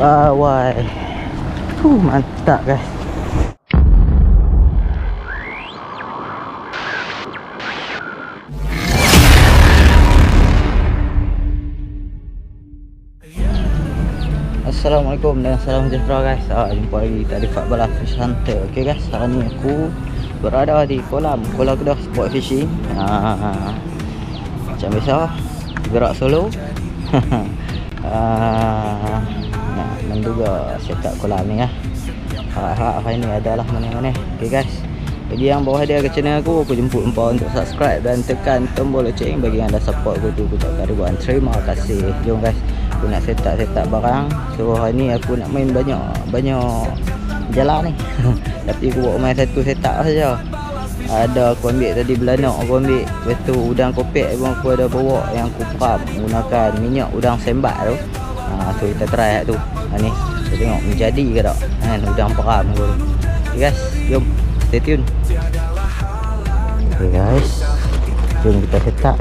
bawah. Mantap guys. Assalamualaikum dan salam sejahtera guys. Jumpa lagi kita di Fat Bala Fish Hunter. Okey guys, hari ni aku berada di kolam Kedah Sport Fishing. Macam biasa, gerak solo. Nak menduga setup kolam ni lah. Harap-harap hari ni adalah mana-mana. Okey guys, bagi yang bawah dia ke channel aku jemput empau untuk subscribe dan tekan tombol loceng. Bagi yang dah support aku tu, aku ucapkan ribuan terima kasih. Jom guys, aku nak setup barang. So hari ni aku nak main banyak jalan ni. Tapi aku bawa main satu setup saja. Ada aku ambil tadi belanak, aku ambil. Lepas tu udang kopek pun aku ada bawa, yang aku peram menggunakan minyak udang sembat tu. So kita try tu. Ni kita tengok menjadi ke tak kan udang peram aku tu. Okay guys, jom stay tune. Okay guys, jom kita setup.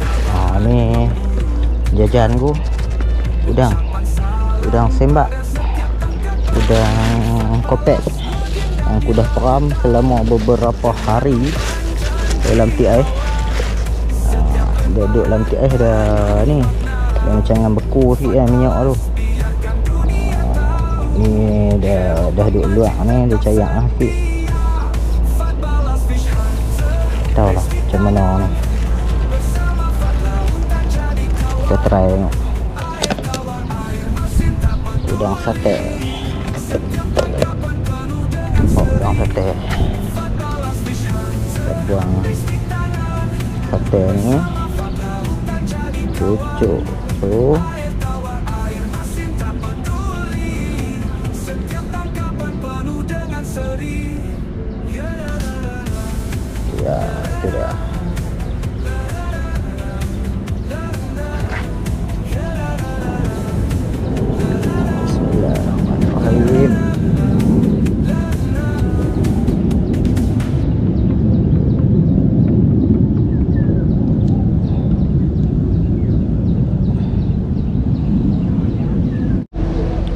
Ni jajan aku udang sembak, udang kopek yang aku dah peram selama beberapa hari dalam TI. Dia duduk dalam TI dah ni, dah macam dengan beku sikit kan minyak tu. Ni dah duduk luar ni, dia cayak lah sikit. Tahu lah macam mana ni, kita try tengok. Udang sate, udang sate. Kita buang sate ni, cucuk tu. Ya, itu dah. Bismillahirrahmanirrahim.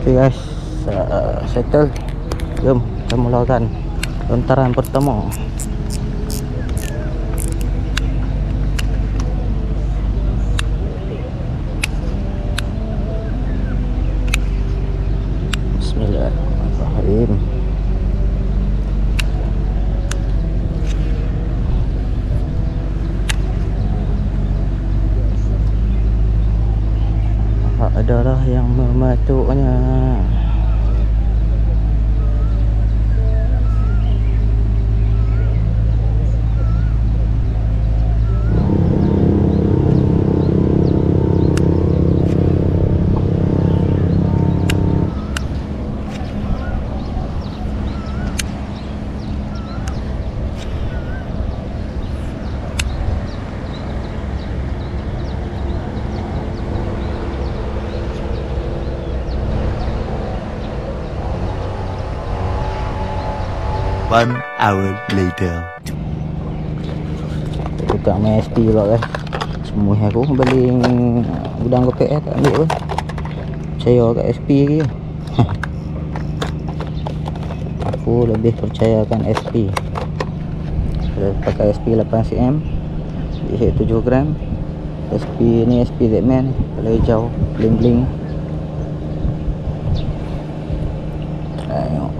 Okay guys, settle. Jom kita mulakan lontaran pertama. Bismillahirrahmanirrahim. Adalah yang mematuknya. One hour later. Tukang main SP pula guys. Semua aku beli udang kopek tak ambil pun. Percaya kat SP lagi. Aku lebih percayakan SP. Pakai SP 8cm, isi 7 gram. SP ni SP Z-Man, kalau hijau bling bling. Tengok.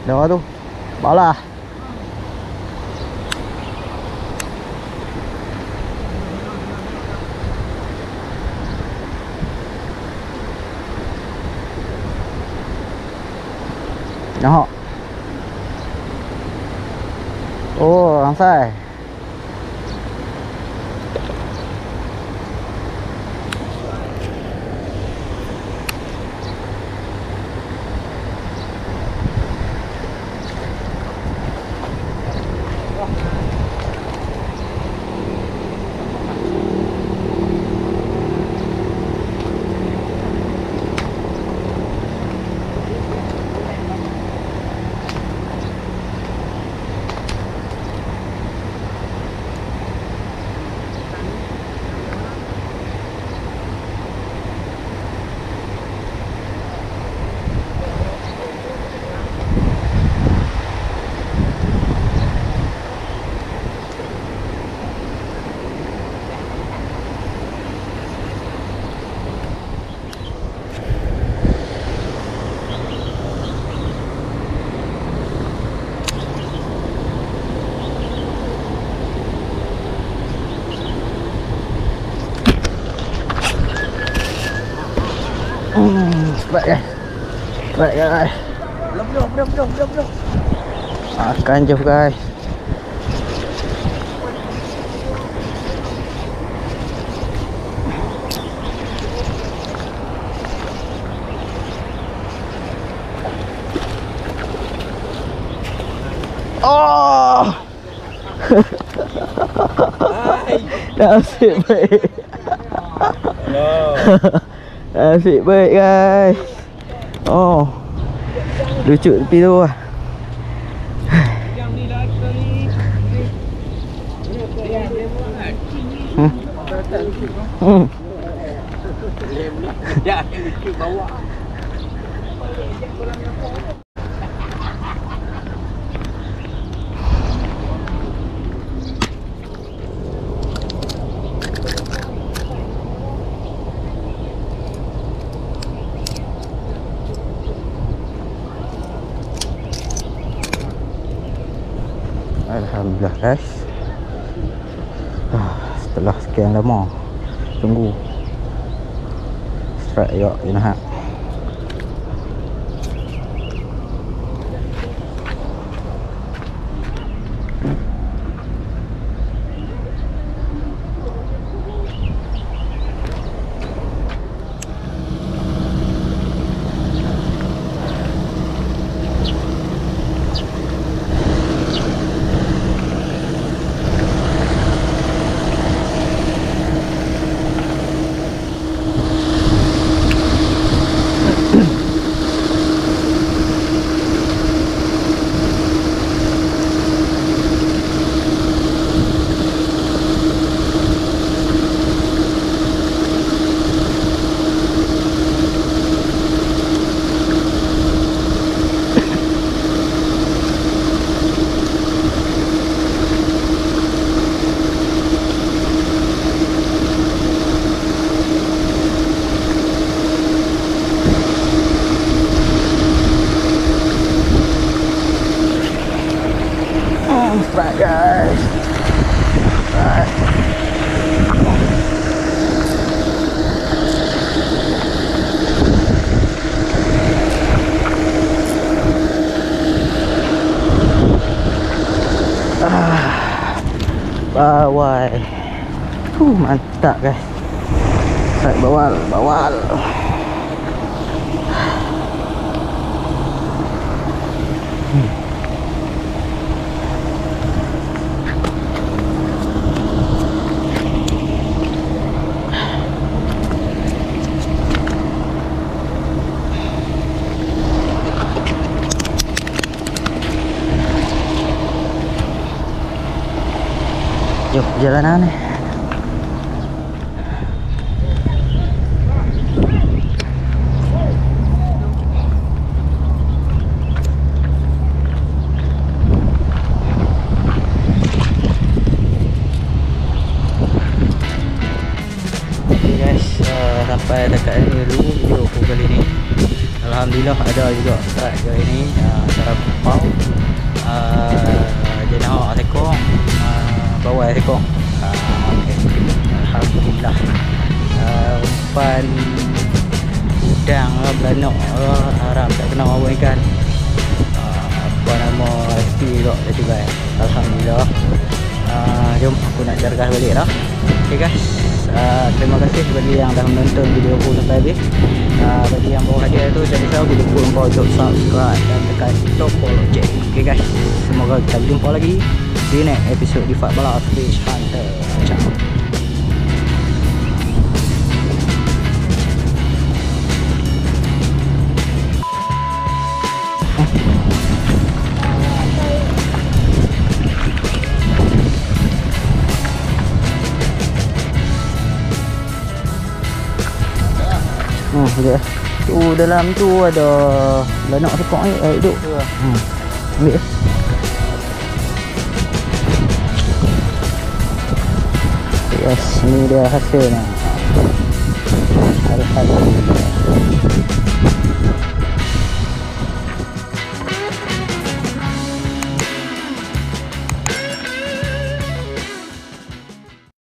Dah tu. Balah. Nampak? Oh, langsai. Cepat guys. Cepat guys. Belum. Makan je guys. Oh. Nasib baik. Nasib baik guys. Oh, lucu tepi tu lah. Alhamdulillah guys. Setelah sekian lama tunggu strike yok je nak. Right guys. Right. Bawal. Mantap guys. Right, bawal. Jom perjalanan ni. Okay guys, sampai dekat ni dulu video aku kali ni. Alhamdulillah ada juga strike kali ni. Cara kupau jenah tekong, bawah tekong. Okay. Alhamdulillah. Umpan udang lah, beranak lah, harap tak kena awal ikan. Apa nama SP juga dah juga. Alhamdulillah. Jom aku nak cargas balik lah. Okay guys, terima kasih bagi yang dah menonton video aku sampai habis. Bagi yang baru hadir tu, jangan lupa lupa untuk subscribe dan tekan tombol lonceng. Okay guys, semoga kita berjumpa lagi di next episode di Fat Bala Fish Hunter. Ciao. Dia. Tu dalam tu ada lanak sekok ni, duduk. Ambil. Yes, ni dia hasilnya. Alhamdulillah.